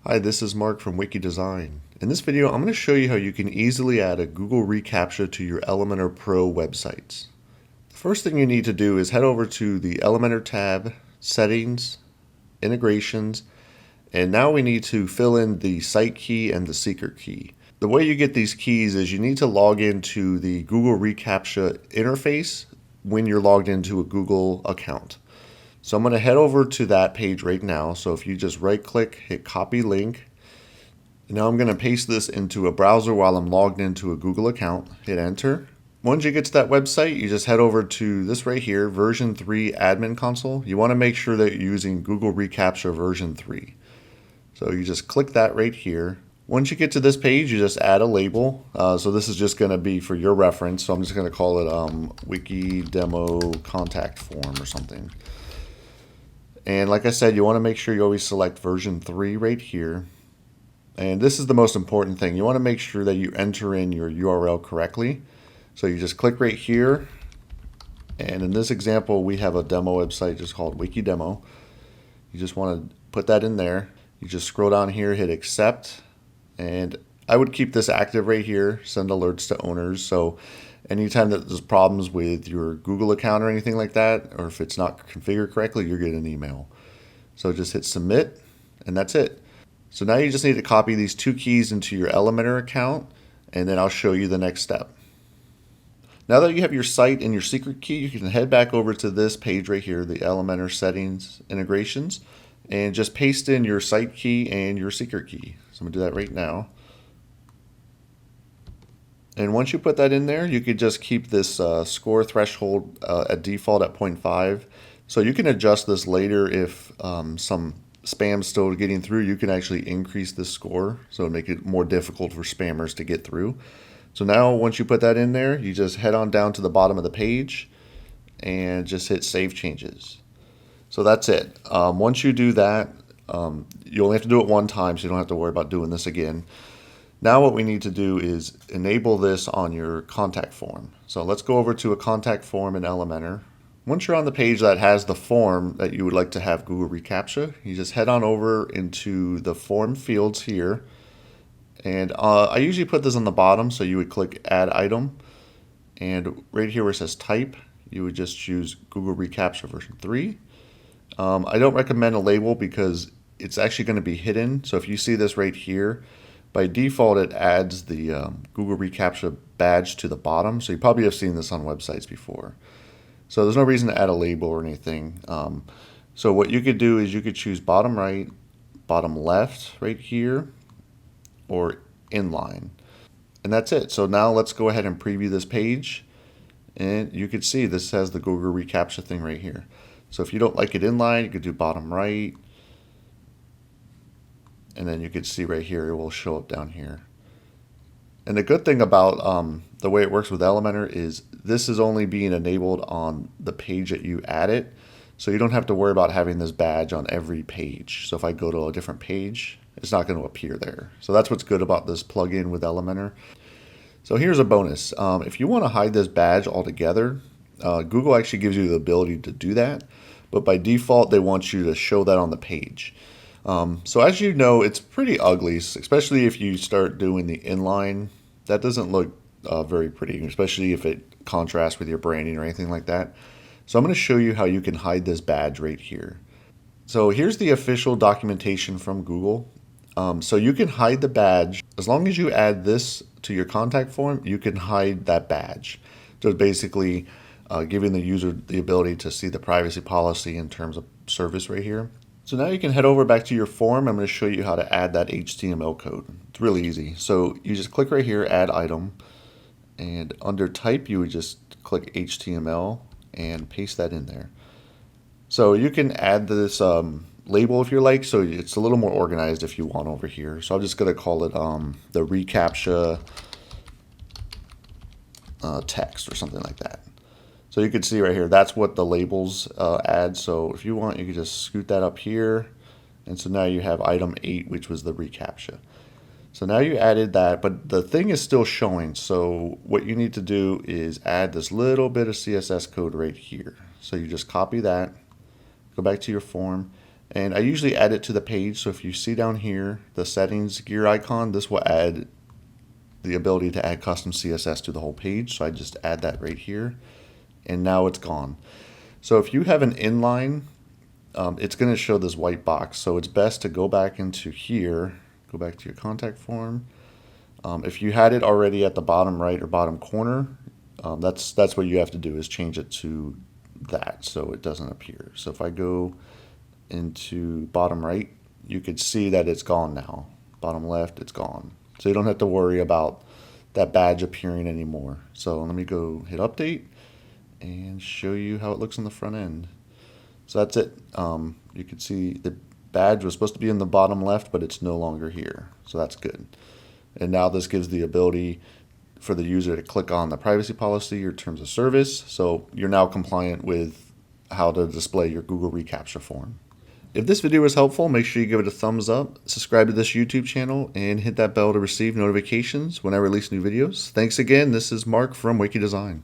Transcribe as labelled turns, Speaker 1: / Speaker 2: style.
Speaker 1: Hi, this is Mark from Wiki Design. In this video, I'm going to show you how you can easily add a Google reCAPTCHA to your Elementor Pro websites. The first thing you need to do is head over to the Elementor tab, Settings, Integrations, and now we need to fill in the site key and the secret key. The way you get these keys is you need to log into the Google reCAPTCHA interface when you're logged into a Google account. So I'm going to head over to that page right now. So if you just right click, hit copy link. Now I'm going to paste this into a browser while I'm logged into a Google account. Hit enter. Once you get to that website, you just head over to this right here, version 3 admin console. You want to make sure that you're using Google reCAPTCHA version 3. So you just click that right here. Once you get to this page, you just add a label. So this is just going to be for your reference. So I'm just going to call it Wiki Demo Contact Form or something. And like I said, you want to make sure you always select version 3 right here. And this is the most important thing. You want to make sure that you enter in your URL correctly. So you just click right here. And in this example, we have a demo website just called Wiki Demo. You just want to put that in there. You just scroll down here, hit accept. And I would keep this active right here, send alerts to owners. So anytime that there's problems with your Google account or anything like that, or if it's not configured correctly, you're getting an email. So just hit submit, and that's it. So now you just need to copy these two keys into your Elementor account, and then I'll show you the next step. Now that you have your site and your secret key, you can head back over to this page right here, the Elementor settings integrations, and just paste in your site key and your secret key. So I'm going to do that right now. And once you put that in there, you could just keep this score threshold at default at 0.5. So you can adjust this later if some spam's still getting through. You can actually increase this score, so it'll make it more difficult for spammers to get through. So now once you put that in there, you just head on down to the bottom of the page and just hit Save Changes. So that's it. Once you do that, you only have to do it one time, so you don't have to worry about doing this again. Now what we need to do is enable this on your contact form. So let's go over to a contact form in Elementor. Once you're on the page that has the form that you would like to have Google reCAPTCHA, you just head on over into the form fields here. And I usually put this on the bottom, so you would click Add Item. And right here where it says Type, you would just choose Google reCAPTCHA version 3. I don't recommend a label because it's actually going to be hidden. So if you see this right here, by default, it adds the Google reCAPTCHA badge to the bottom. So you probably have seen this on websites before. So there's no reason to add a label or anything. So what you could do is you could choose bottom right, bottom left right here, or inline. And that's it. So now let's go ahead and preview this page. And you can see this has the Google reCAPTCHA thing right here. So if you don't like it inline, you could do bottom right. And then you can see right here, it will show up down here. And the good thing about the way it works with Elementor is this is only being enabled on the page that you add it. So you don't have to worry about having this badge on every page. So if I go to a different page, it's not going to appear there. So that's what's good about this plugin with Elementor. So here's a bonus. If you want to hide this badge altogether, Google actually gives you the ability to do that. But by default, they want you to show that on the page. So as you know, it's pretty ugly, especially if you start doing the inline. That doesn't look very pretty, especially if it contrasts with your branding or anything like that. So I'm going to show you how you can hide this badge right here. So here's the official documentation from Google. So you can hide the badge. As long as you add this to your contact form, you can hide that badge. So it's basically giving the user the ability to see the privacy policy in terms of service right here. So now you can head over back to your form. I'm going to show you how to add that HTML code. It's really easy. So you just click right here, Add Item, and under Type, you would just click HTML and paste that in there. So you can add this label if you like, so it's a little more organized if you want over here. So I'm just going to call it the reCAPTCHA text or something like that. So you can see right here, that's what the labels add. So if you want, you can just scoot that up here. And so now you have item 8, which was the reCAPTCHA. So now you added that, but the thing is still showing. So what you need to do is add this little bit of CSS code right here. So you just copy that, go back to your form, And I usually add it to the page, so if you see down here the settings gear icon, this will add the ability to add custom CSS to the whole page. So I just add that right here, and now it's gone. So if you have an inline, it's going to show this white box. So it's best to go back into here, go back to your contact form. If you had it already at the bottom right or bottom corner, that's what you have to do, is change it to that so it doesn't appear. So if I go into bottom right, you could see that it's gone now. Bottom left, it's gone. So you don't have to worry about that badge appearing anymore. So let me go hit update and show you how it looks on the front end. So that's it. You can see the badge was supposed to be in the bottom left, but it's no longer here. So that's good. And now this gives the ability for the user to click on the privacy policy or terms of service. So you're now compliant with how to display your Google reCAPTCHA form. If this video was helpful, make sure you give it a thumbs up, subscribe to this YouTube channel, and hit that bell to receive notifications when I release new videos. Thanks again. This is Mark from Wiki Design.